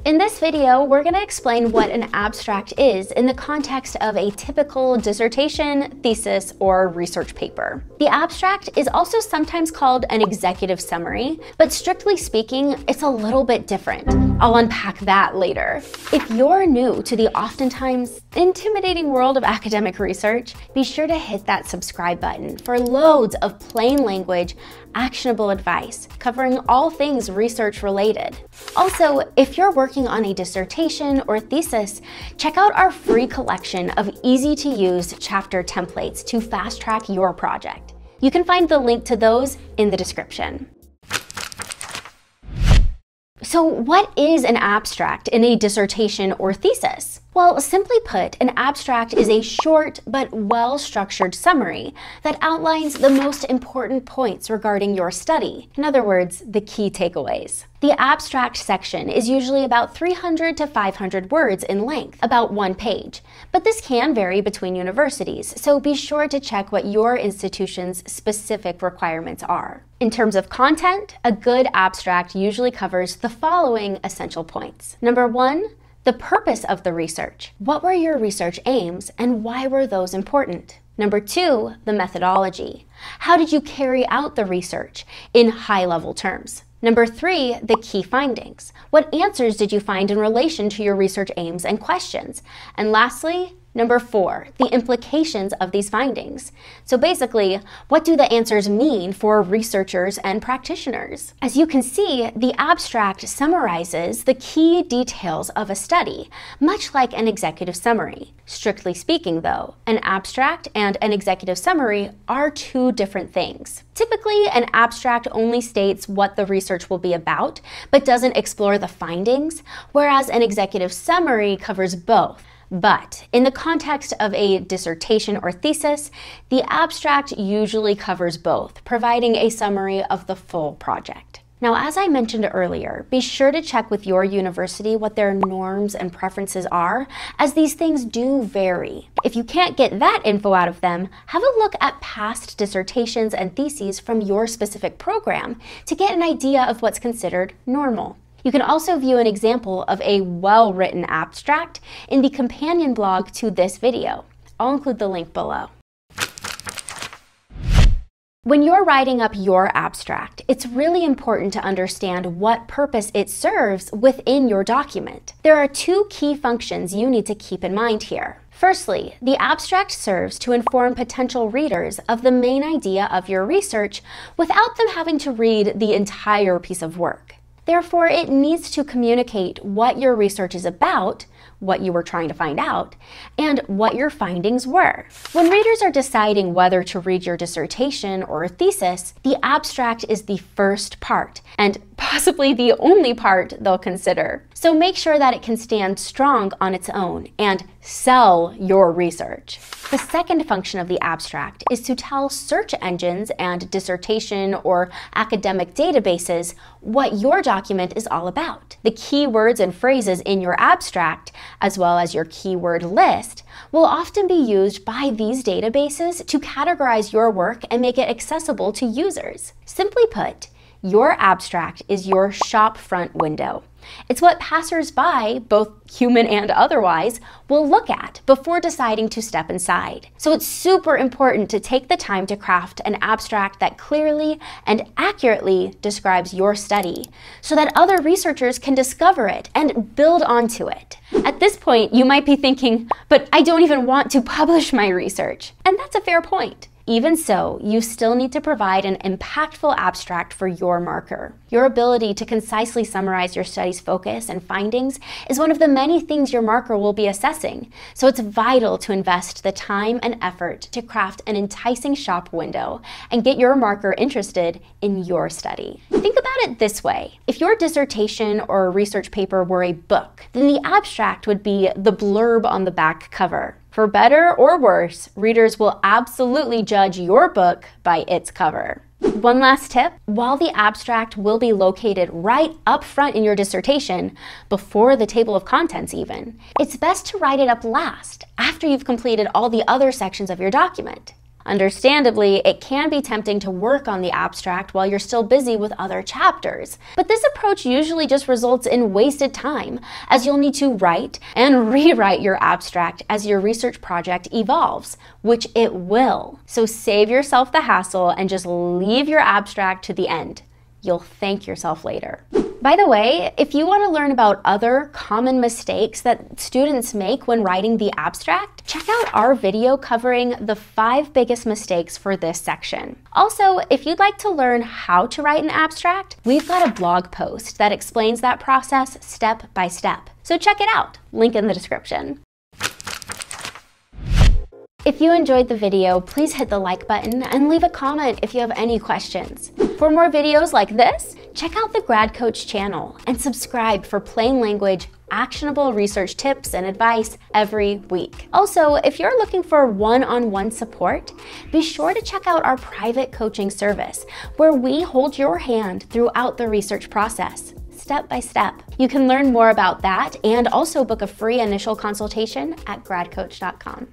In this video, we're going to explain what an abstract is in the context of a typical dissertation, thesis, or research paper. The abstract is also sometimes called an executive summary, but strictly speaking, it's a little bit different. I'll unpack that later. If you're new to the oftentimes intimidating world of academic research, be sure to hit that subscribe button for loads of plain language, actionable advice covering all things research related. Also, if you're working on a dissertation or thesis, check out our free collection of easy-to-use chapter templates to fast-track your project. You can find the link to those in the description. So what is an abstract in a dissertation or thesis? Well, simply put, an abstract is a short but well-structured summary that outlines the most important points regarding your study. In other words, the key takeaways. The abstract section is usually about 300 to 500 words in length, about 1 page. But this can vary between universities, so be sure to check what your institution's specific requirements are. In terms of content, a good abstract usually covers the following essential points. Number 1, the purpose of the research. What were your research aims and why were those important? Number 2, the methodology. How did you carry out the research in high-level terms? Number 3, the key findings. What answers did you find in relation to your research aims and questions? And lastly, Number 4, the implications of these findings. So basically, what do the answers mean for researchers and practitioners? As you can see, the abstract summarizes the key details of a study, much like an executive summary. Strictly speaking, though, an abstract and an executive summary are 2 different things. Typically, an abstract only states what the research will be about, but doesn't explore the findings, whereas an executive summary covers both. But in the context of a dissertation or thesis, the abstract usually covers both, providing a summary of the full project. Now, as I mentioned earlier, be sure to check with your university what their norms and preferences are, as these things do vary. If you can't get that info out of them, have a look at past dissertations and theses from your specific program to get an idea of what's considered normal. You can also view an example of a well-written abstract in the companion blog to this video. I'll include the link below. When you're writing up your abstract, it's really important to understand what purpose it serves within your document. There are 2 key functions you need to keep in mind here. Firstly, the abstract serves to inform potential readers of the main idea of your research without them having to read the entire piece of work. Therefore, it needs to communicate what your research is about, what you were trying to find out, and what your findings were. When readers are deciding whether to read your dissertation or a thesis, the abstract is the first part, and possibly the only part they'll consider. So make sure that it can stand strong on its own and sell your research. The second function of the abstract is to tell search engines and dissertation or academic databases what your document is all about. The keywords and phrases in your abstract, as well as your keyword list, will often be used by these databases to categorize your work and make it accessible to users. Simply put, your abstract is your shop front window. It's what passers-by, both human and otherwise, will look at before deciding to step inside. So it's super important to take the time to craft an abstract that clearly and accurately describes your study so that other researchers can discover it and build onto it. At this point, you might be thinking, but I don't even want to publish my research. And that's a fair point. Even so, you still need to provide an impactful abstract for your marker. Your ability to concisely summarize your study's focus and findings is one of the many things your marker will be assessing, so it's vital to invest the time and effort to craft an enticing shop window and get your marker interested in your study. Think about it this way. If your dissertation or research paper were a book, then the abstract would be the blurb on the back cover. For better or worse, readers will absolutely judge your book by its cover. One last tip, while the abstract will be located right up front in your dissertation, before the table of contents even, it's best to write it up last, after you've completed all the other sections of your document. Understandably, it can be tempting to work on the abstract while you're still busy with other chapters. But this approach usually just results in wasted time, as you'll need to write and rewrite your abstract as your research project evolves, which it will. So save yourself the hassle and just leave your abstract to the end. You'll thank yourself later. By the way, if you want to learn about other common mistakes that students make when writing the abstract, check out our video covering the 5 biggest mistakes for this section. Also, if you'd like to learn how to write an abstract, we've got a blog post that explains that process step by step. So check it out, link in the description. If you enjoyed the video, please hit the like button and leave a comment if you have any questions. For more videos like this, check out the Grad Coach channel and subscribe for plain language, actionable research tips and advice every week. Also, if you're looking for one-on-one support, be sure to check out our private coaching service, where we hold your hand throughout the research process, step by step. You can learn more about that and also book a free initial consultation at gradcoach.com.